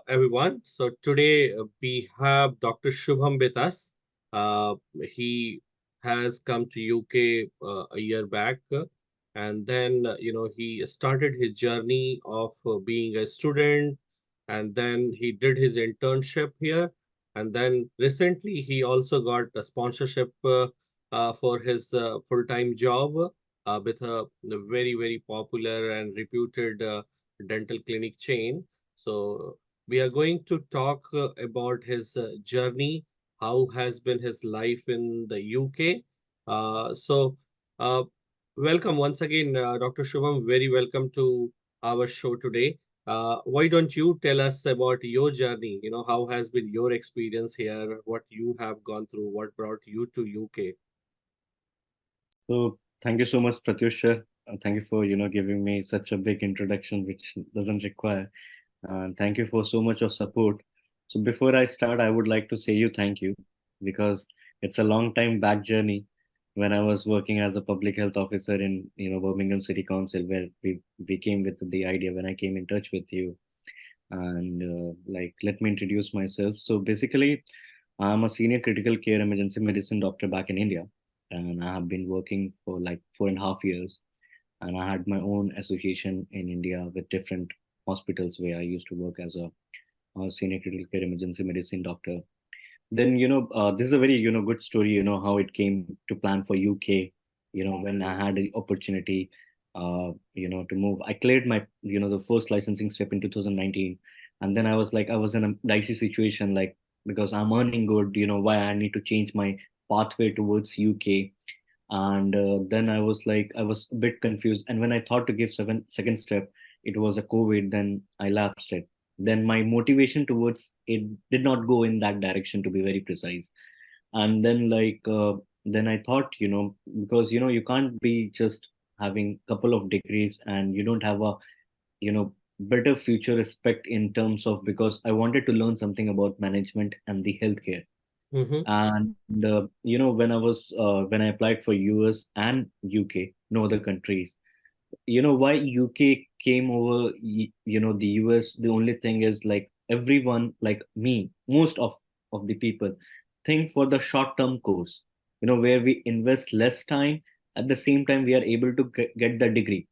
everyone. So today we have Dr. Shubham with us. He has come to UK a year back, and then he started his journey of being a student, and then he did his internship here, and then recently he also got a sponsorship for his full-time job with a very popular and reputed dental clinic chain. So we are going to talk about his journey, how has been his life in the UK. So uh, welcome once again, Dr. Shubham. Very welcome to our show today. Why don't you tell us about your journey? How has been your experience here? What you have gone through? What brought you to UK? So thank you so much, Pratyush. Thank you for giving me such a big introduction, which doesn't require. And thank you for so much of support. So before I start, I would like to say you thank you because it's a long time back journey when I was working as a public health officer in Birmingham City Council, where we came with the idea when I came in touch with you. And like, let me introduce myself. So basically, I'm a senior critical care emergency medicine doctor back in India, and I have been working for like 4.5 years. And I had my own association in India with different hospitals where I used to work as a senior critical care emergency medicine doctor. Then this is a very good story. How it came to plan for UK. When I had the opportunity, to move, I cleared my the first licensing step in 2019, and then I was in a dicey situation, like, because I'm earning good. Why I need to change my pathway towards UK. And then I was a bit confused, and when I thought to give second step, it was a COVID. Then I lapsed it. Then my motivation towards it did not go in that direction, to be very precise. And then then I thought, because you can't be just having couple of degrees and you don't have a better future respect in terms of, because I wanted to learn something about management and the healthcare. Mm-hmm. And when I applied for US and UK, no other countries. Why UK came over the US, the only thing is, like, everyone like me, most of the people think for the short term course, where we invest less time, at the same time we are able to get the degree.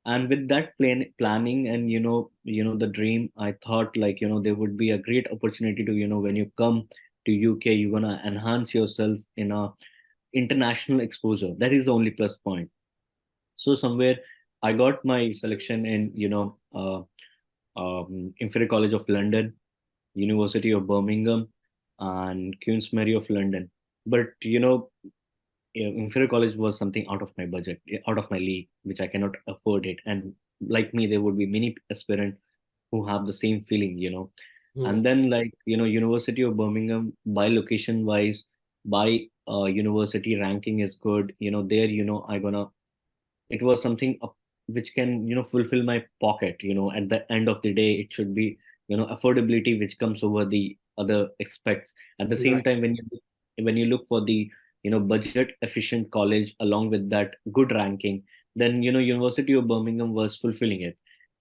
And with that planning and the dream, I thought, like, there would be a great opportunity to, when you come to UK, you're gonna enhance yourself in a international exposure. That is the only plus point. So somewhere I got my selection in Imperial College of London, University of Birmingham, and Queen's Mary of London. But Imperial College was something out of my budget, out of my league, which I cannot afford it. And like me, there would be many aspirants who have the same feeling, Hmm. And then, like, University of Birmingham, by location wise, by university ranking is good. There, I gonna it was something which can fulfill my pocket. At the end of the day, it should be affordability which comes over the other aspects. At the same Right. time, when you look for the budget efficient college along with that good ranking, then University of Birmingham was fulfilling it.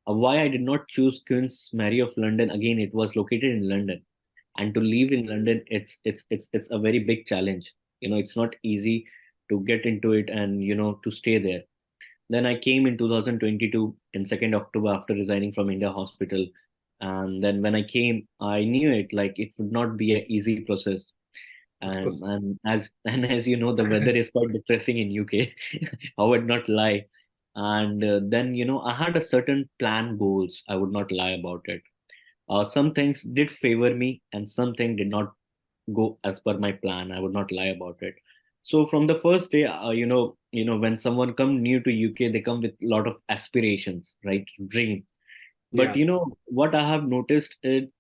Why I did not choose Queen's Mary of London, again, it was located in London, and to live in London, it's a very big challenge. It's not easy to get into it and to stay there. Then I came in 2022 in 2nd October after resigning from India Hospital. And then when I came, I knew it, like, it would not be an easy process. Of course. And as and as you know, the weather is quite depressing in UK. I would not lie. And then I had a certain plan goals. I would not lie about it. Some things did favor me, and something did not go as per my plan. I would not lie about it. So from the first day, when someone come new to UK, they come with a lot of aspirations, right? Dream. But Yeah. what I have noticed is,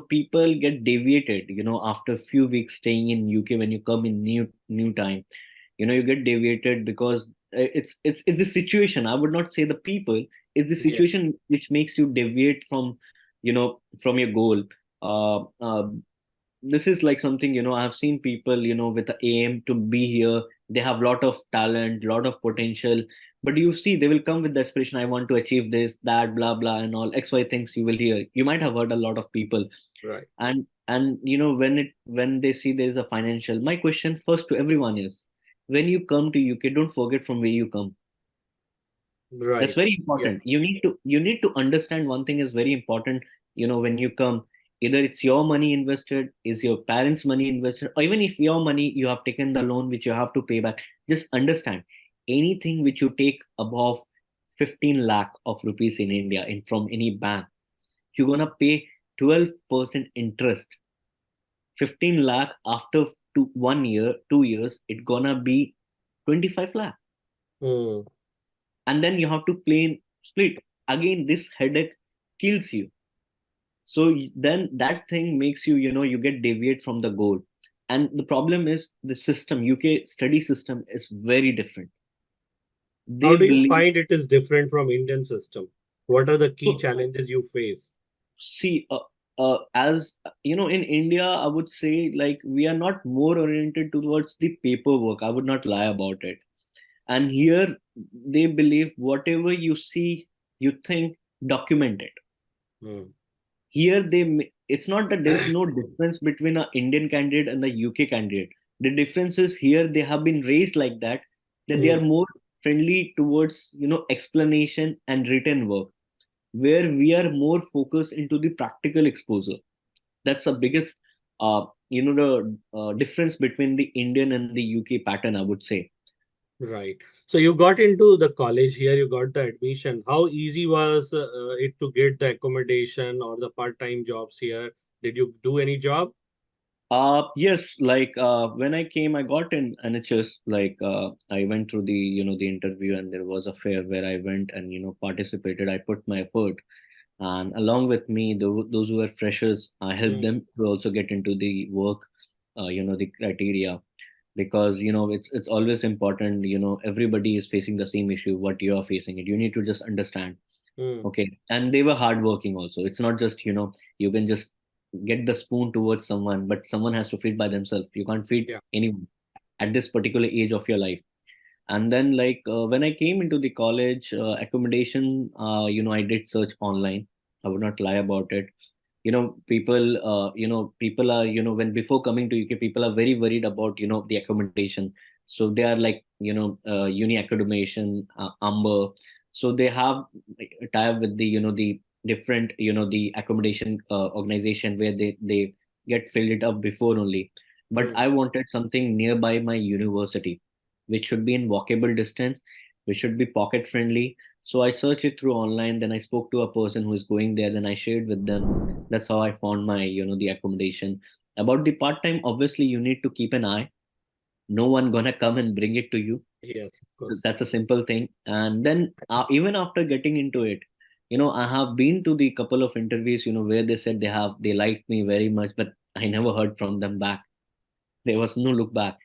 people get deviated, after a few weeks staying in UK. When you come in new time, you get deviated because it's the situation. I would not say the people. It's the Yes. situation which makes you deviate from your goal. This is like something, I've seen people with the aim to be here. They have lot of talent, lot of potential, But you see, they will come with the aspiration, I want to achieve this, that, blah, blah, and all XY things you will hear. You might have heard a lot of people. Right. And when they see there is a financial, my question first to everyone is, when you come to UK, don't forget from where you come. That's Right. very Yes. important. You need to understand one thing is very important. When you come, either it's your money invested, is your parents money invested, or even if your money you have taken the loan which you have to pay back, just understand, anything which you take above 15 lakh of rupees in India in from any bank, you're gonna pay 12% interest. 15 lakh after 1 year, 2 years, it gonna be 25 lakh. Hmm. And then you have to play split again. This headache kills you. So then that thing makes you, you get deviate from the goal. And the problem is the system, UK study system is very different. How They do you believe. find it is different from Indian system? What are the key So challenges you face? see, as in India, I would say, like, we are not more oriented towards the paperwork. I would not lie about it. And here they believe whatever you see, you think, document it. Hmm. Here it's not that there is no difference between an Indian candidate and the UK candidate. The difference is here they have been raised like that, that they Hmm. are more friendly towards explanation and written work, where we are more focused into the practical exposure. That's the biggest the difference between the Indian and the UK pattern, I would say. Right. So you got into the college here, you got the admission. How easy was it to get the accommodation or the part-time jobs here? Did you do any job? Yes, like when I came, I got in NHS. Like I went through the the interview, and there was a fair where I went and participated. I put my effort, and along with me, those who were freshers, I helped Hmm. them to also get into the work, the criteria, because it's always important. Everybody is facing the same issue. What you are facing, it you need to just understand. Hmm. Okay, and they were hardworking also. It's not just you can just get the spoon towards someone, but someone has to feed by themselves. You can't feed Yeah. anyone at this particular age of your life. And then, like, when I came into the college accommodation, I did search online. I would not lie about it. People are, when before coming to UK, people are very worried about the accommodation. So they are like, uni accommodation, Amber. So they have a tie up with the the different the accommodation organization, where they get filled it up before only. But Hmm. I wanted something nearby my university, which should be in walkable distance, which should be pocket friendly. So I searched it through online. Then I spoke to a person who is going there. Then I shared with them. That's how I found my the accommodation. About the part time, obviously you need to keep an eye. No one gonna come and bring it to you. Yes, of So course. that's a simple thing. And then even after getting into it, I have been to the couple of interviews, where they said they liked me very much, but I never heard from them back. There was no look back.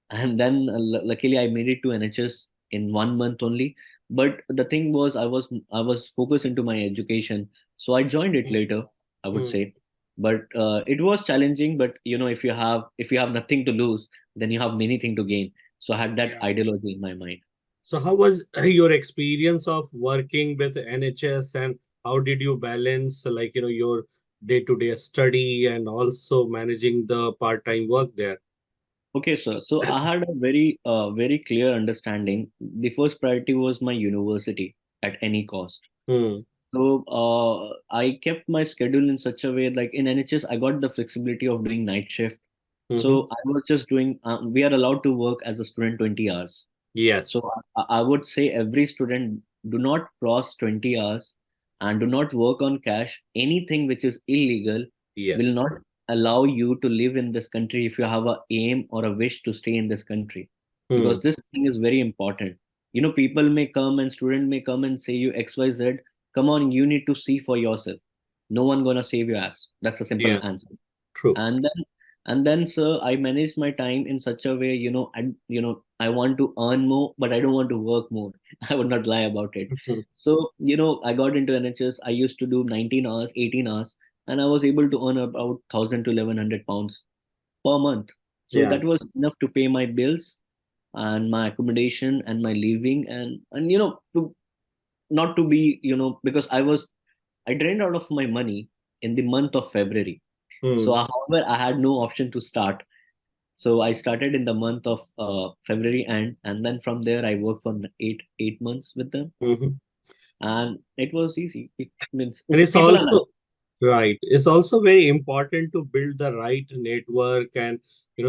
And then luckily I made it to NHS in 1 month only. But the thing was, I was focused into my education, so I joined it Hmm. later, I would Hmm. say. But it was challenging. But if you have nothing to lose, then you have many things to gain. So I had that Yeah. ideology in my mind. So how was your experience of working with NHS, and how did you balance your day-to-day study and also managing the part-time work there? Okay, sir. So I had a very clear understanding. The first priority was my university at any cost. Hmm. So I kept my schedule in such a way, like in NHS, I got the flexibility of doing night shift. Hmm. So I was just doing. We are allowed to work as a student 20 hours. So Yes. I would say every student, do not cross 20 hours and do not work on cash. Anything which is illegal will Yes. not allow you to live in this country if you have a aim or a wish to stay in this country. Hmm. Because this thing is very important. People may come and student may come and say you XYZ. Come on, you need to see for yourself. No one gonna save your ass. That's a simple Yeah. answer. True. And then sir, I managed my time in such a way, I want to earn more, but I don't want to work more. I would not lie about it. Hmm. So I got into NHS. I used to do 19 hours, 18 hours, and I was able to earn about 1,000 to 1,100 pounds per month. So Yeah. that was enough to pay my bills, and my accommodation and my living, and to not to be, because I drained out of my money in the month of February. So Hmm. however, I had no option to start. So I started in the month of February and then from there I worked for 8 months with them, Hmm. and it was easy. It means And it's people are nice. also right. It's also very important to build the right network and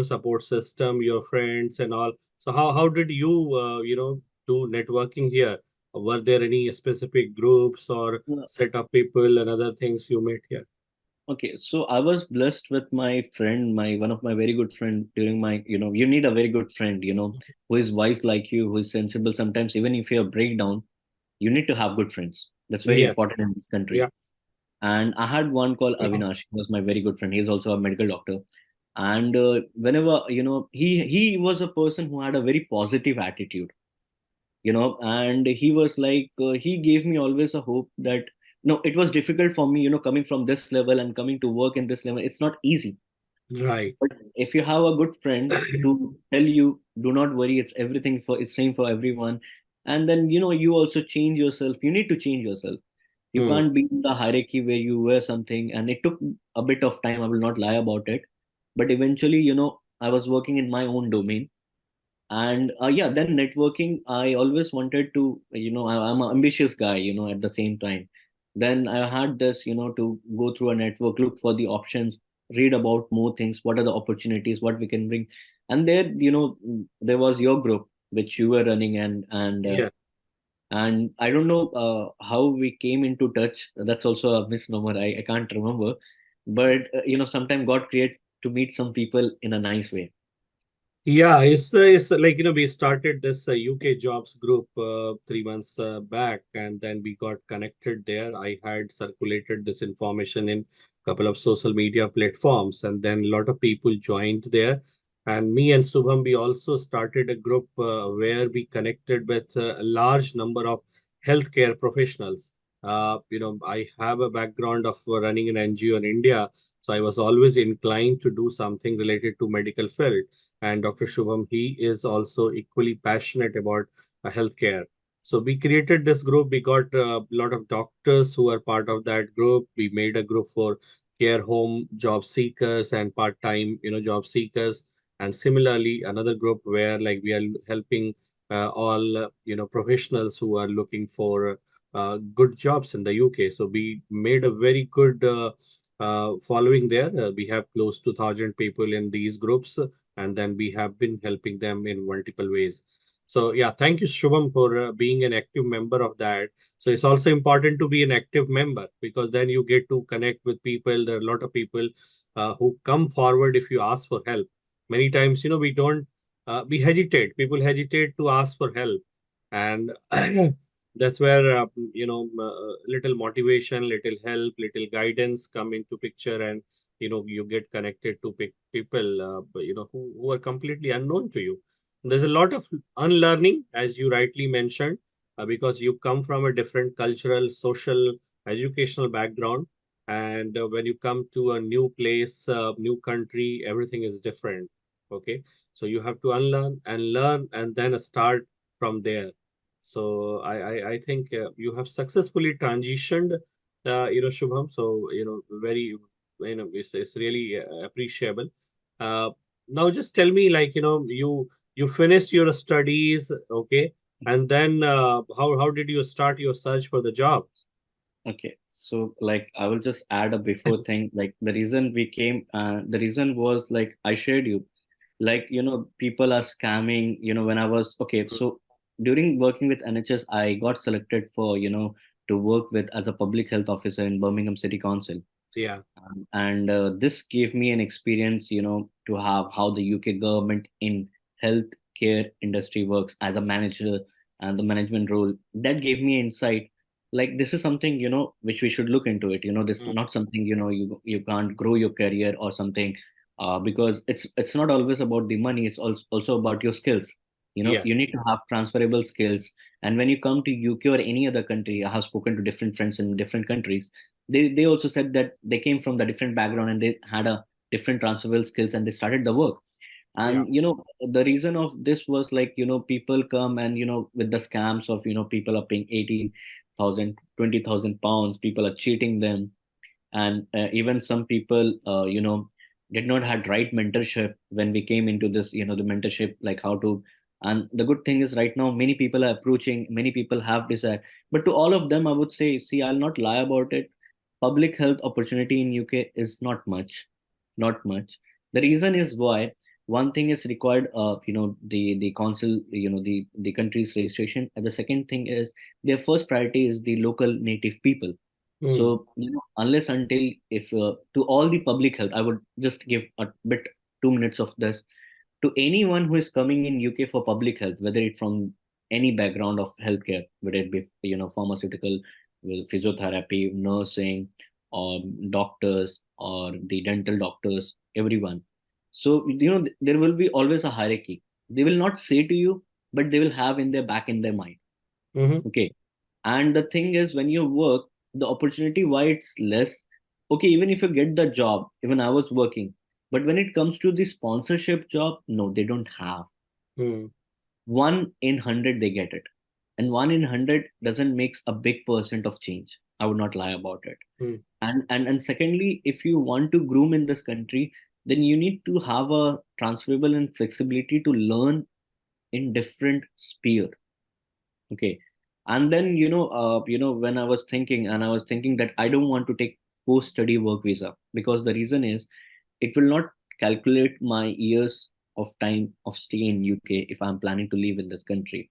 support system, your friends and all. So how did you do networking here? Were there any specific groups or set of people and other things you met here? Okay, so I was blessed with my friend, my one of my very good friend during my, you need a very good friend, who is wise like you, who is sensible. Sometimes even if you have breakdown, you need to have good friends. That's very Yes. important in this country. Yeah. And I had one called Avinash. He was my very good friend. He's also a medical doctor. And whenever, he was a person who had a very positive attitude, and he was like, he gave me always a hope that, no, it was difficult for me, coming from this level and coming to work in this level. It's not easy. Right. But if you have a good friend to tell you, do not worry, it's everything for, it's same for everyone. And then, you also change yourself. You need to change yourself. You Hmm. can't be in the hierarchy where you were something. And it took a bit of time. I will not lie about it. But eventually, I was working in my own domain. And yeah, then networking, I always wanted to, I'm an ambitious guy, at the same time. Then I had this, to go through a network, look for the options, read about more things, what are the opportunities, what we can bring. And there, there was your group which you were running, Yeah. and I don't know how we came into touch. That's also a misnomer. I can't remember. But sometimes God creates to meet some people in a nice way. Yeah, it's like we started this UK jobs group 3 months back, and then we got connected there. I had circulated this information in a couple of social media platforms, and then a lot of people joined there. And me and Subham, we also started a group where we connected with a large number of healthcare professionals. I have a background of running an NGO in India, so I was always inclined to do something related to medical field, and Dr. Shubham, he is also equally passionate about healthcare. So we created this group. We got a lot of doctors who are part of that group. We made a group for care home job seekers and part-time, job seekers. And similarly, another group where like we are helping all, professionals who are looking for good jobs in the UK. So we made a very good following there. We have close to 1,000 people in these groups, and then we have been helping them in multiple ways. So yeah, thank you, Shubham, for being an active member of that. So it's also important to be an active member because then you get to connect with people. There are a lot of people who come forward if you ask for help. Many times, we don't, we hesitate. People hesitate to ask for help, and that's where little motivation, little help, little guidance come into picture, and you get connected to people who are completely unknown to you. There's a lot of unlearning, as you rightly mentioned, because you come from a different cultural, social, educational background, and when you come to a new place, new country, everything is different. Okay, so you have to unlearn and learn and then start from there. So I think you have successfully transitioned, Shubham. So very, it's really appreciable. Uh, Now just tell me, like you finished your studies, okay, and then how did you start your search for the job? Okay, so like I will just add a before thing. Like the reason we came, the reason was like I shared you, like people are scamming. When I was okay, so during working with NHS, I got selected for to work with as a public health officer in Birmingham City Council. Yeah. And this gave me an experience, to have how the UK government in healthcare industry works as a manager and the management role. That gave me insight. Like this is something which we should look into it. This is Mm. not something you can't grow your career or something, because it's not always about the money. It's also about your skills. You Yes. need to have transferable skills. And when you come to UK or any other country, I have spoken to different friends in different countries. They also said that they came from the different background and they had a different transferable skills and they started the work. Yeah. And the reason of this was like, people come and with the scams of, people are paying 18,000, 20,000 pounds, people are cheating them. And even some people did not had right mentorship when we came into this, the mentorship, like how to. And the good thing is right now many people are approaching, many people have decided. But to all of them I would say, see, I'll not lie about it, public health opportunity in UK is not much, not much. The reason is why, one thing is required, the council, the country's registration, and the second thing is their first priority is the local native people. Mm. So, unless until, if to all the public health, I would just give a bit 2 minutes of this to anyone who is coming in UK for public health, whether it from any background of healthcare, whether it be pharmaceutical, physiotherapy, nursing, or doctors, or the dental doctors, everyone. So there will be always a hierarchy. They will not say to you, but they will have in their back in their mind. Mm-hmm. Okay, and the thing is, when you work, the opportunity why it's less. Okay, even if you get the job, even I was working, but when it comes to the sponsorship job, no, they don't have. Mm. 1 in 100 they get it, and 1 in 100 doesn't makes a big percent of change. I would not lie about it. Mm. And secondly, if you want to groom in this country, then you need to have a transferable and flexibility to learn in different sphere. Okay. And then when I was thinking, and I was thinking that I don't want to take post study work visa, because the reason is it will not calculate my years of time of stay in UK if I'm planning to live in this country.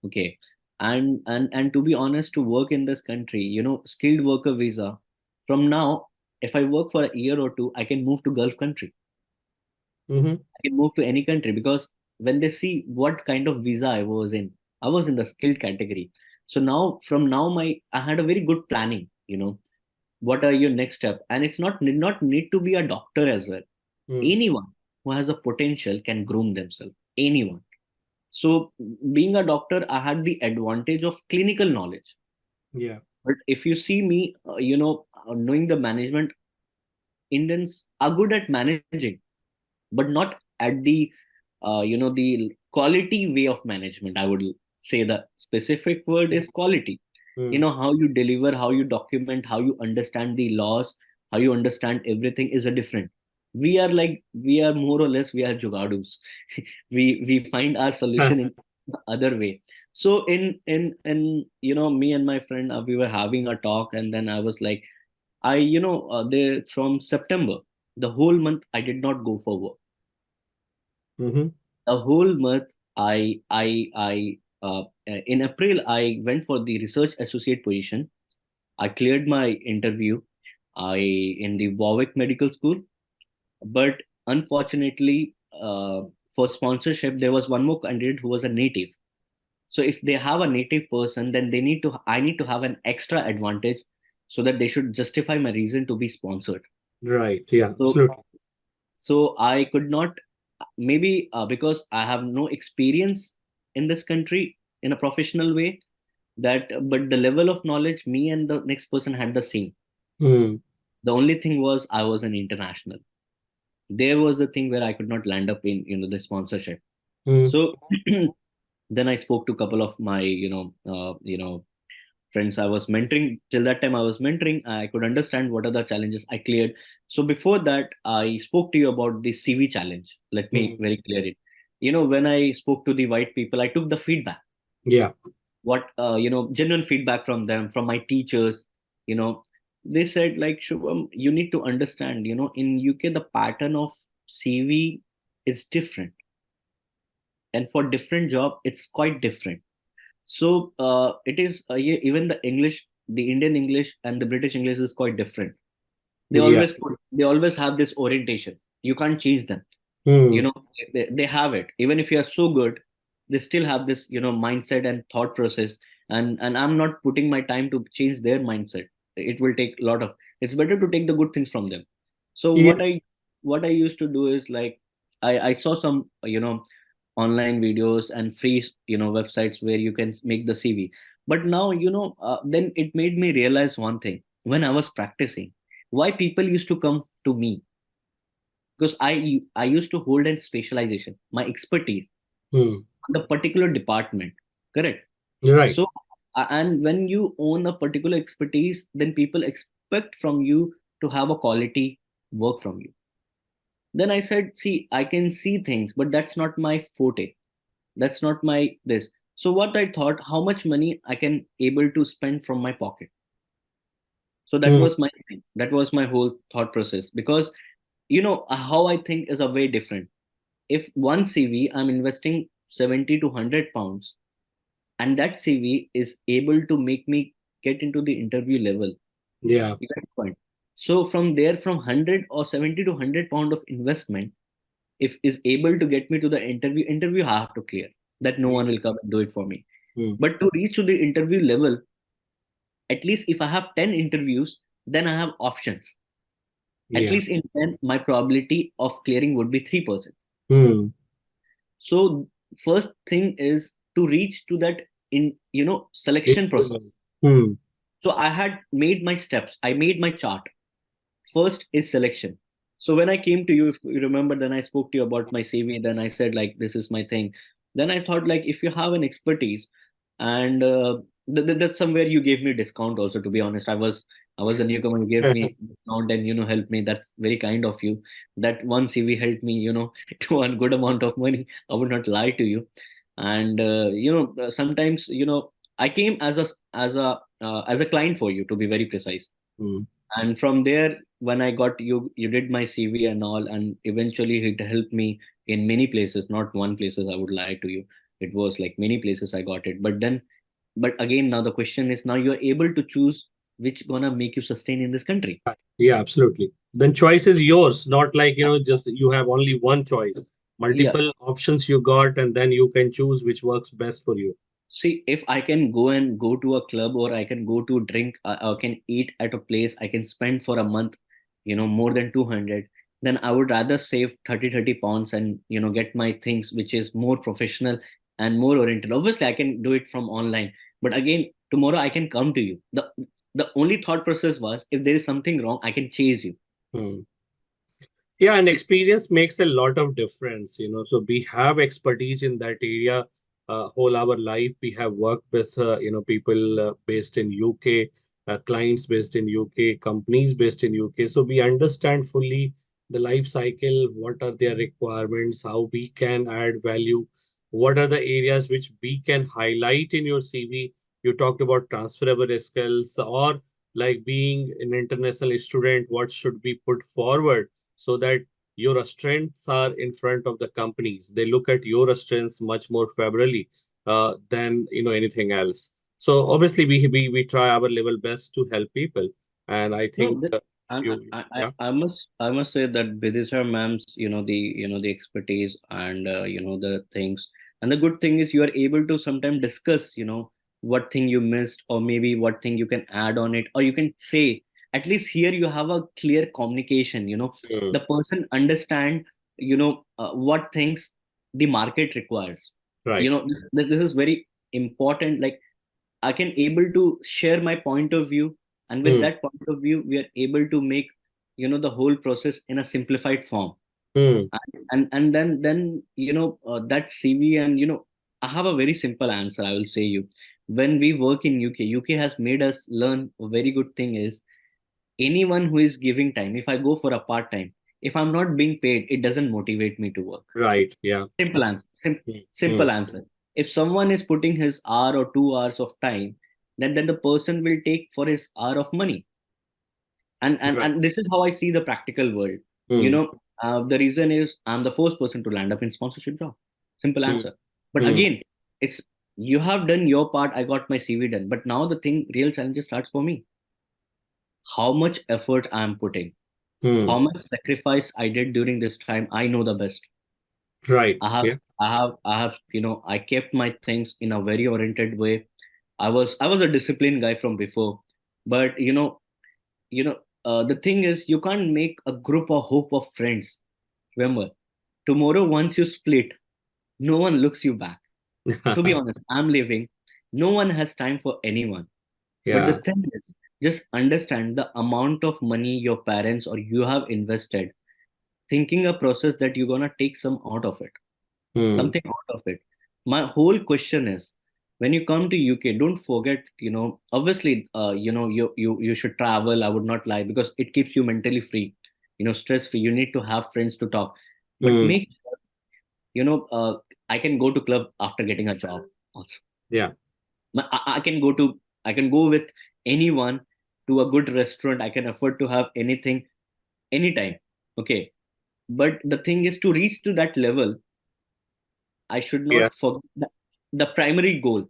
Okay. And to be honest, to work in this country, skilled worker visa, from now, if I work for a year or two, I can move to Gulf country. Mm-hmm. I can move to any country, because when they see what kind of visa I was in the skilled category. So now, from now, I had a very good planning. What are your next step? And it's not need to be a doctor as well. Mm. Anyone who has a potential can groom themselves. Anyone. So being a doctor, I had the advantage of clinical knowledge. Yeah. But if you see me, knowing the management, Indians are good at managing, but not at the the quality way of management. I would say the specific word is quality. Mm. How you deliver, how you document, how you understand the laws, how you understand everything is a different. We are more or less, we are jugadus. We find our solution in the other way. So in me and my friend, we were having a talk, and then I was like, I there from September, the whole month I did not go for work. Mm-hmm. The whole month, I in April I went for the research associate position. I cleared my interview. I in the Warwick Medical School, but unfortunately, for sponsorship, there was one more candidate who was a native. So if they have a native person, then I need to have an extra advantage, so that they should justify my reason to be sponsored. Right. Yeah. So Absolutely. I could not, maybe because I have no experience in this country in a professional way, that but the level of knowledge me and the next person had the same. Mm. The only thing was I was an international. There was the thing where I could not land up in the sponsorship. Mm. So then I spoke to a couple of my friends I was mentoring. Till that time I was mentoring, I could understand what are the challenges I cleared. So before that, I spoke to you about the CV challenge. Let me Mm. very clear it. When I spoke to the white people, I took the feedback, Yeah. what genuine feedback from them, from my teachers. you know they said, like, Shubham, you need to understand, in UK the pattern of CV is different, and for different job it's quite different. So it is even the English, the Indian English and the British English is quite different. They Yeah. always have this orientation. You can't change them. you Mm. know they have it. Even if you are so good, they still have this mindset and thought process. And I'm not putting my time to change their mindset. It will take a lot of, it's better to take the good things from them. So Yeah. what I used to do is, like, I saw some online videos and free websites where you can make the CV. But now, then it made me realize one thing when I was practicing, why people used to come to me. because I used to hold a specialization, my expertise Hmm. on the particular department. Correct. Right. So, and when you own a particular expertise, then people expect from you to have a quality work from you. Then I said, see, I can see things, but that's not my forte. That's not my this. So what I thought, how much money I can able to spend from my pocket. So that Hmm. was my thing. That was my whole thought process. Because how I think is a way different. If one CV I'm investing 70 to 100 pounds, and that CV is able to make me get into the interview level. Yeah. You get the point. So from there, from 100 or 70 to 100 pound of investment, if is able to get me to the interview I have to clear. That no one Hmm. will come and do it for me. Hmm. But to reach to the interview level, at least if I have 10 interviews, then I have options. At Yeah. least in 10, my probability of clearing would be 3%. Hmm. So first thing is to reach to that in selection Interval. process. Hmm. So I had made my steps. I made my chart. First is selection. So when I came to you, if you remember, then I spoke to you about my CV. Then I said like this is my thing. Then I thought like if you have an expertise, and that's somewhere you gave me discount also. To be honest, I was a newcomer. You gave me discount and helped me. That's very kind of you. That one CV helped me, to earn good amount of money. I would not lie to you. And sometimes I came as a client for you, to be very precise. Hmm. And from there, when I got you did my CV and all, and eventually it helped me in many places, not one places, I would lie to you. It was like many places I got it. But again, now the question is, now you're able to choose which gonna make you sustain in this country. Yeah, absolutely. Then choice is yours, not like, just you have only one choice. Yeah. Multiple options you got, and then you can choose which works best for you. See, if I can go to a club, or I can go to drink, I can eat at a place, I can spend for a month, more than 200, then I would rather save 30 pounds and, get my things, which is more professional and more oriented. Obviously, I can do it from online, but again, tomorrow I can come to you. The only thought process was, if there is something wrong, I can chase you. Hmm. Yeah, and See, experience makes a lot of difference. So we have expertise in that area. Whole our life, we have worked with, people based in UK, clients based in UK, companies based in UK. So we understand fully the life cycle, what are their requirements, how we can add value, what are the areas which we can highlight in your CV. You talked about transferable skills, or like being an international student, what should be put forward so that your strengths are in front of the companies. They look at your strengths much more favorably than anything else. So obviously, we try our level best to help people, and I no, think yeah. I must say that Bidisha ma'am's, the expertise and the things, and the good thing is you are able to sometimes discuss, what thing you missed, or maybe what thing you can add on it, or you can say, at least here you have a clear communication. Mm, The person understand, what things the market requires. right. This is very important. Like, I can able to share my point of view, and with Mm, that point of view, we are able to make the whole process in a simplified form. mm, And then that CV, and I have a very simple answer. I will say you, when we work in UK has made us learn a very good thing is, anyone who is giving time. If I go for a part time, if I'm not being paid, it doesn't motivate me to work. right. Yeah. Simple answer. Mm, Simple mm, answer. If someone is putting his hour or 2 hours of time, then the person will take for his hour of money. right. And this is how I see the practical world. Mm, The reason is I'm the first person to land up in sponsorship job. Simple mm, answer. But mm, again, it's you have done your part. I got my CV done. But now the thing, real challenges starts for me. How much effort I'm putting, mm, how much sacrifice I did during this time. I know the best. right. I have, Yeah. I kept my things in a very oriented way. I was a disciplined guy from before, but the thing is, you can't make a group or hope of friends. Remember, tomorrow once you split, no one looks you back. To be honest, I'm leaving. No one has time for anyone. But the Yeah. thing is, just understand the amount of money your parents or you have invested. thinking a process that you're gonna take some out of it, Hmm. something out of it. My whole question is, when you come to UK, don't forget, obviously, you should travel. I would not lie, because it keeps you mentally free, stress free. You need to have friends to talk, but Hmm. make sure, you know, uh, I can go to club after getting a job also. Yeah. I can go to, I can go with anyone to a good restaurant. I can afford to have anything anytime. Okay, but the thing is, to reach to that level, I should Yeah. not forget the primary goal.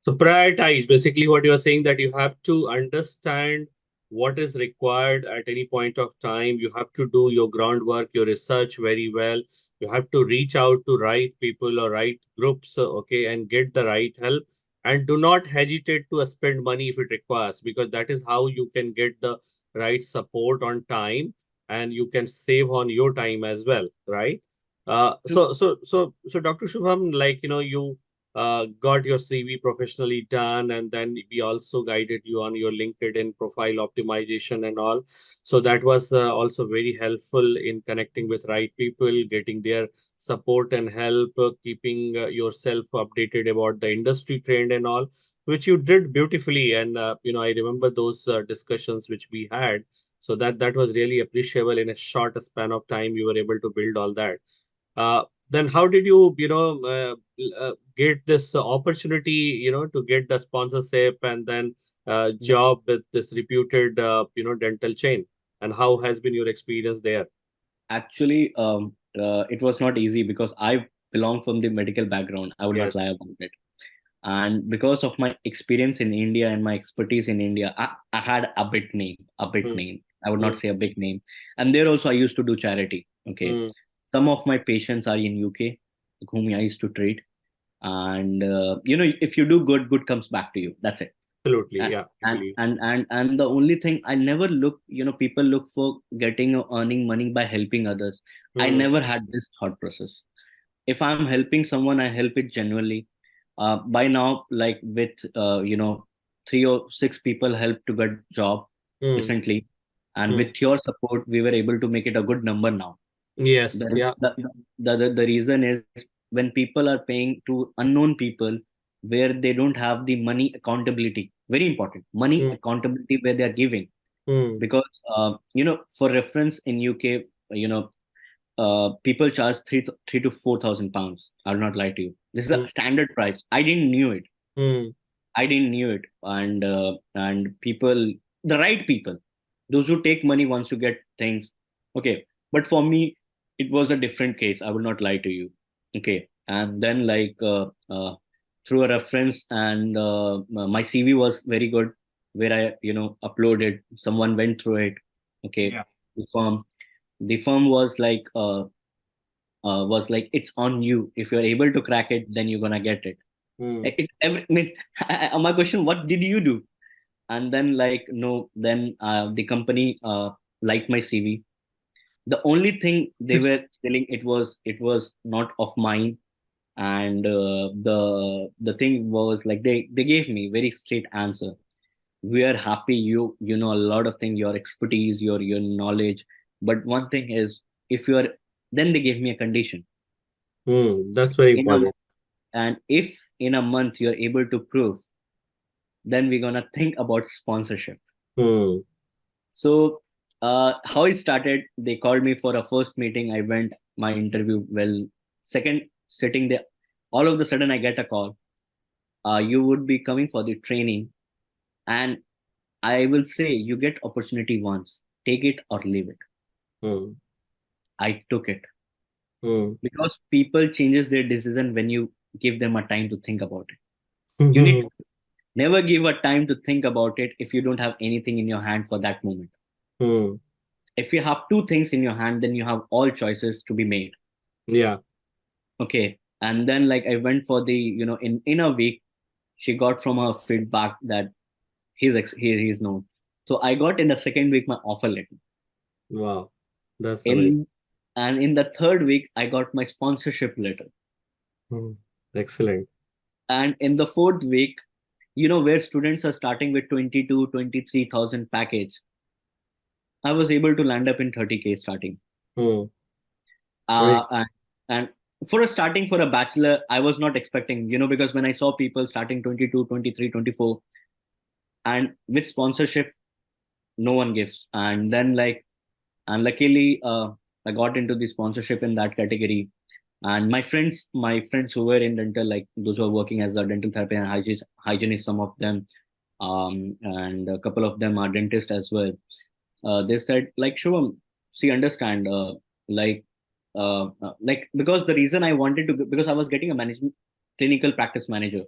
So prioritize, basically what you are saying, that you have to understand what is required at any point of time. You have to do your groundwork, your research very well. You have to reach out to right people or right groups, okay, and get the right help. And do not hesitate to spend money if it requires, because that is how you can get the right support on time, and you can save on your time as well, right? So Dr. Shubham, you got your CV professionally done, and then we also guided you on your LinkedIn profile optimization and all. So that was also very helpful in connecting with right people, getting their support and help, keeping yourself updated about the industry trend and all, which you did beautifully. And I remember those discussions which we had. So that was really appreciable. In a short span of time, you were able to build all that. Then how did you, get this opportunity, to get the sponsorship and then job with this reputed, dental chain? And how has been your experience there? Actually, it was not easy because I belong from the medical background. I would not Yes. lie about it. And because of my experience in India and my expertise in India, I had a bit name, a bit Hmm. name. I would not Hmm. say a big name. And there also, I used to do charity. Okay. Hmm. Some of my patients are in UK, whom I used to treat. And, if you do good, good comes back to you. That's it. Absolutely. and Yeah, I and believe. and the only thing, I never look, people look for getting or earning money by helping others. I Hmm. never had this thought process. If I'm helping someone, I help it genuinely. By now, like with 3 or 6 people helped to get job Hmm. recently, and Hmm. with your support we were able to make it a good number now. Yes. the, Yeah. the, the reason is, when people are paying to unknown people, where they don't have the money accountability, very important, money Hmm. accountability, where they are giving. Hmm. Because for reference, in UK, people charge three to 4,000 pounds. I'll not lie to you, this is a Hmm. standard price. I didn't knew it. Hmm. I didn't knew it. And people, the right people, those who take money once you get things. Okay, but for me, it was a different case. I will not lie to you. Okay, and then through a reference, and my CV was very good, where I uploaded. Someone went through it. Okay, Yeah. the firm, the firm was like, it's on you. If you're able to crack it, then you're gonna get it. Hmm. Means, my question, what did you do? And then, no, then the company liked my CV. The only thing they were telling, it was not of mine. And the thing was, like, they gave me very straight answer. We are happy, you know a lot of things, your expertise, your knowledge, but one thing is, if you are, then they gave me a condition. Hmm. That's very in a important. and if in a month you're able to prove, then we're gonna think about sponsorship. Hmm. So how it started, they called me for a first meeting. I went my interview well. Second sitting there, all of a sudden I get a call. You would be coming for the training, and I will say, you get opportunity once, take it or leave it. Hmm. I took it, Hmm. because people changes their decision when you give them a time to think about it. You need Hmm. to never give a time to think about it if you don't have anything in your hand for that moment. Hmm. If you have two things in your hand, then you have all choices to be made. Yeah. Okay, and then, like, I went for the, in a week, she got from her feedback that he's known. So I got in the second week my offer letter. Wow. That's amazing. In And in the third week, I got my sponsorship letter. Hmm. Excellent. And in the fourth week, where students are starting with 22-23,000 package, I was able to land up in 30K starting. Hmm. uh, Great. and, and for a starting for a bachelor, I was not expecting, because when I saw people starting 22, 23, 24, and with sponsorship, no one gives. And then like, and luckily, I got into the sponsorship in that category. And my friends who were in dental, like those who are working as a dental therapist and hygienist, some of them, and a couple of them are dentists as well. They said like, Shubham, see, understand, like, because the reason I wanted to, because I was getting a management clinical practice manager,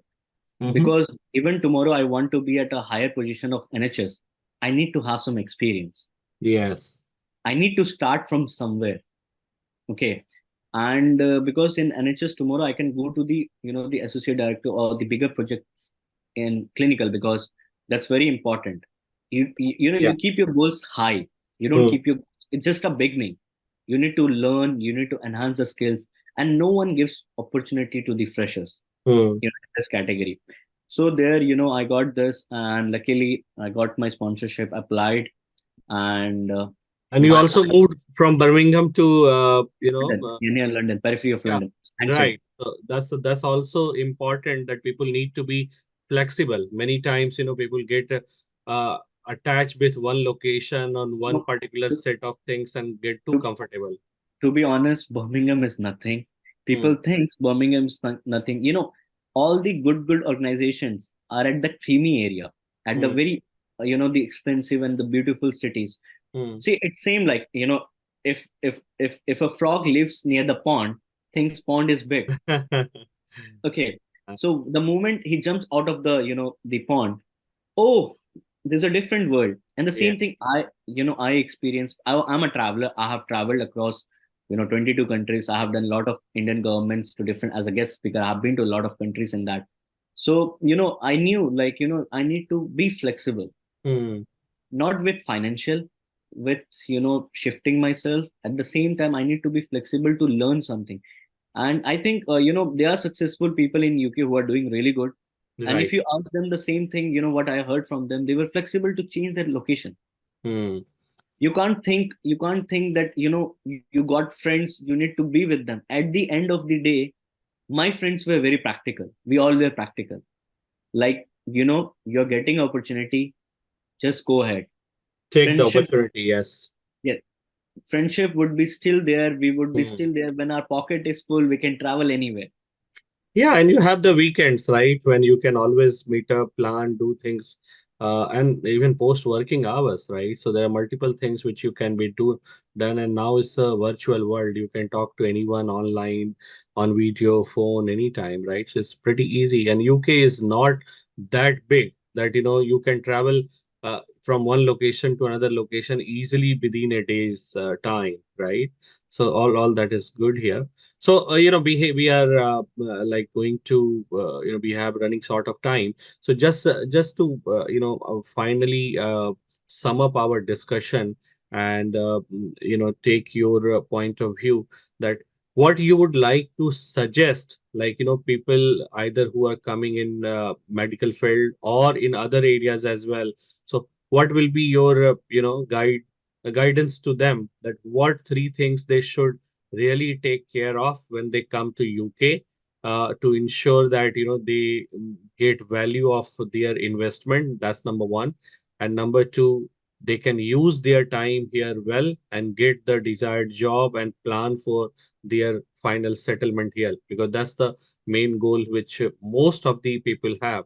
Mm-hmm. because even tomorrow I want to be at a higher position of NHS, I need to have some experience. Yes. I need to start from somewhere. Okay. And because in NHS tomorrow I can go to the, the associate director or the bigger projects in clinical, because that's very important. Yeah. You keep your goals high. You don't Hmm. keep your, it's just a beginning. You need to learn, you need to enhance the skills, and no one gives opportunity to the freshers, Hmm. in this category. So there, I got this, and luckily I got my sponsorship applied, and And you my also moved from Birmingham to, London, near London, periphery of yeah, London, Hampstead. right. So that's also important that people need to be flexible. Many times, people get uh, attached with one location on one No, particular to, set of things and get too to, comfortable. to be honest, Birmingham is nothing. Hmm. People thinks Birmingham is nothing. All the good organizations are at the creamy area, at the Hmm. very, the expensive and the beautiful cities. Hmm. See, it seemed like, if a frog lives near the pond, thinks pond is big. Okay, so the moment he jumps out of the, the pond, oh, there's a different world. And the Yeah. same thing I experienced. I'm a traveler. I have traveled across 22 countries. I have done a lot of Indian governments to different, as a guest speaker. I've been to a lot of countries in that. So I knew, like, I need to be flexible, Hmm. not with financial, with shifting myself. At the same time, I need to be flexible to learn something. And I think there are successful people in UK who are doing really good. And if Right. you ask them the same thing, what I heard from them, they were flexible to change their location. Hmm. You can't think that you got friends, you need to be with them. At the end of the day, my friends were very practical. We all were practical. Like, you're getting opportunity, just go ahead. Take the Friendship, opportunity. Yes. yeah, friendship would be still there. We would be Hmm. still there. When our pocket is full, we can travel anywhere. Yeah, and you have the weekends, right? When you can always meet up, plan, do things, and even post working hours, right? So there are multiple things which you can be done. And now it's a virtual world. You can talk to anyone online, on video, phone, anytime, right? So it's pretty easy. And UK is not that big that you can travel from one location to another location easily within a day's time, right? So all that is good here. So, we are like going to, we have running short of time. So just to, finally sum up our discussion and, take your point of view that what you would like to suggest, like, people either who are coming in medical field or in other areas as well. So what will be your, guidance to them that what three things they should really take care of when they come to UK to ensure that they get value of their investment. That's number one, and number two, they can use their time here well and get the desired job and plan for their final settlement here because that's the main goal which most of the people have.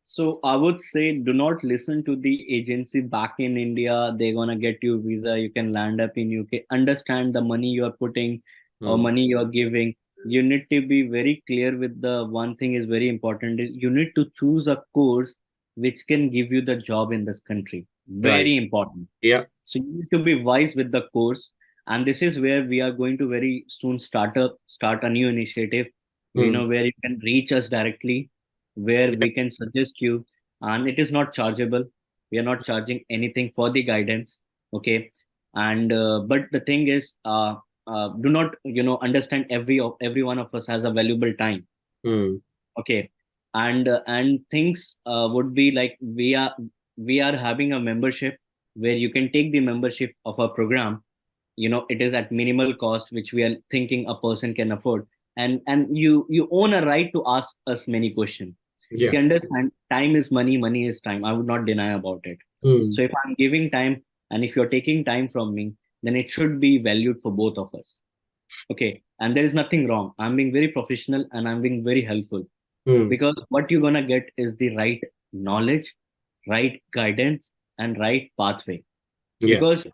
So I would say, do not listen to the agency back in India. They're gonna get you visa. You can land up in UK. Understand the money you are putting or Hmm. money you are giving. You need to be very clear with the one thing is very important. Is you need to choose a course which can give you the job in this country. Right. Very important. Yeah. So you need to be wise with the course. And this is where we are going to very soon start a new initiative, Hmm. where you can reach us directly, where Yeah. we can suggest you, and it is not chargeable. We are not charging anything for the guidance. Okay. And but the thing is, do not understand, every one of us has a valuable time. Hmm. Okay. And things would be like, we are having a membership where you can take the membership of our program, it is at minimal cost, which we are thinking a person can afford. And you own a right to ask us many questions. Yeah. See, understand, time is money, money is time. I would not deny about it. Hmm. So if I'm giving time, and if you're taking time from me, then it should be valued for both of us. Okay, and there is nothing wrong. I'm being very professional and I'm being very helpful, Hmm. because what you're gonna get is the right knowledge, right guidance, and right pathway. Yeah. Because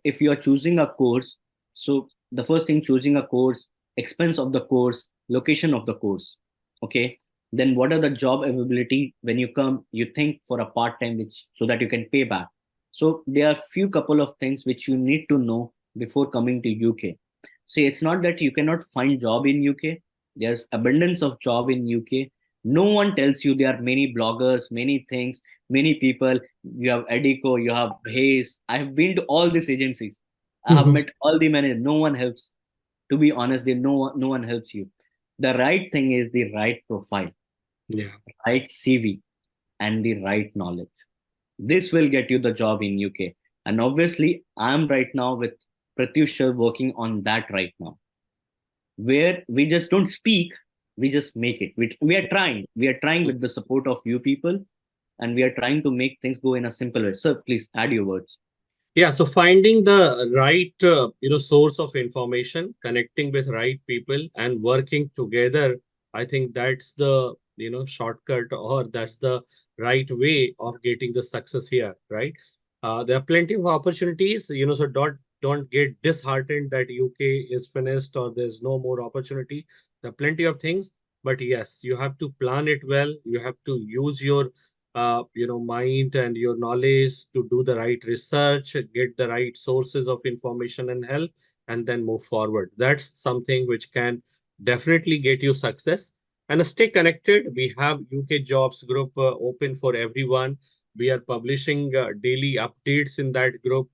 if you are choosing a course, so the first thing, choosing a course, expense of the course, location of the course. Okay, then what are the job availability? When you come, you think for a part time, which so that you can pay back. So there are few couple of things which you need to know before coming to UK. See, it's not that you cannot find job in UK. There's abundance of job in UK. No one tells you. There are many bloggers, many things, many people. You have Edico, you have Hayes. I have been to all these agencies. I have met all the managers. No one helps. To be honest, no one helps you. The right thing is the right profile, Yeah. right CV, and the right knowledge. This will get you the job in UK. And obviously, I'm right now with Pratyush working on that right now, where we just don't speak, we just make it. We are trying. We are trying with the support of you people, and we are trying to make things go in a simple way. Sir, please add your words. Yeah, so finding the right, source of information, connecting with right people, and working together, I think that's the, shortcut, or that's the right way of getting the success here, right? There are plenty of opportunities, so don't get disheartened that UK is finished or there's no more opportunity. There are plenty of things, but yes, you have to plan it well. You have to use your mind and your knowledge to do the right research, get the right sources of information and help, and then move forward. That's something which can definitely get you success. And stay connected. We have UK Jobs group open for everyone. We are publishing daily updates in that group,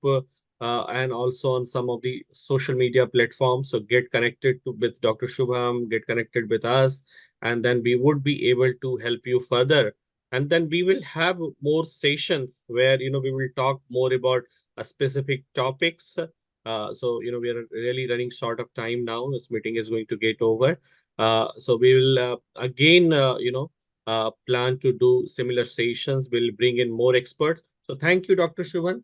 and also on some of the social media platforms. So get connected with Dr. Shubham, get connected with us, and then we would be able to help you further. And then we will have more sessions where we will talk more about specific topics. So we are really running short of time now. This meeting is going to get over. So we will again plan to do similar sessions. We'll bring in more experts. So thank you, Dr. Shubhan.